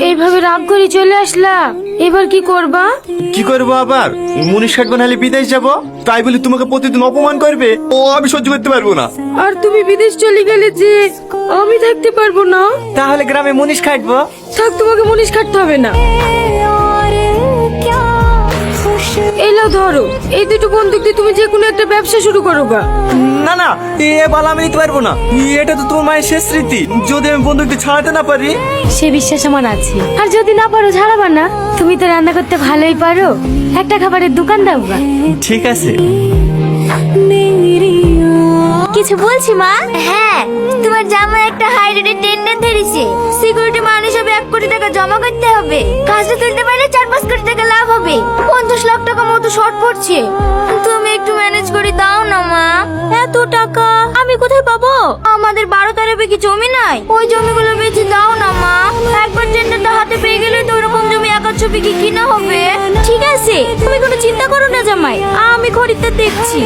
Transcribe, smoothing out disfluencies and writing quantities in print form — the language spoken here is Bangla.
এইভাবে রাগ করে চলে আসলা, এবার কি করবা? কি করবো আবার? মুনিশ খাট বানালে বিদেশ যাব, তাই বলে তোমাকে প্রতিদিন অপমান করবে, ও আমি সহ্য করতে পারবো না। আর তুমি বিদেশ চলে গেলে যে আমি থাকতে পারবো না। তাহলে গ্রামে মুনিশ খাটবো। থাক, তোমাকে মুনিশ খাটতে হবে না। এলো ধরো, এই দুটো বন্দুক দিয়ে তুমি যে কোনো একটা ব্যবসা শুরু করো গা। না না, এ বালা আমি নিতে পারবো না। এটা তো তোমার মায়ের শেষ স্মৃতি, যদি আমি বন্দুক দিয়ে ছাড়াতে না পারি। সে বিশ্বাস আমার আছে। আর যদি না পারো, ছাড়াবা না। তুমি তো রান্না করতে ভালোই পারো, একটা খাবারের দোকান দাও গা। ঠিক আছে। কিছু বলছি মা? হ্যাঁ, তোমার জামাই একটা হাই রেটের টেন্ডার ধরেছে। সিকিউরিটি মান হিসেবে 1 কোটি টাকা জমা করতে হবে। কাজটা তুলতে পারলে 4-5 কোটি টাকা লাভ হবে। 50 লাখ টাকা মতো শর্ট পড়ছে। তুমি একটু ম্যানেজ করে দাও না মা। এত টাকা আমি কোথায় পাবো? আমাদের 12-13 বিঘি জমি নাই, ওই জমিগুলো বেচে দাও না মা। একবার টেন্ডারটা হাতে পেয়ে গেলে তো ওরকম জমি 1-8 বিঘি কিনা হবে। ঠিক আছে, তুমি কোনো চিন্তা করো না জামাই, আমি খরিদ্দার দেখছি।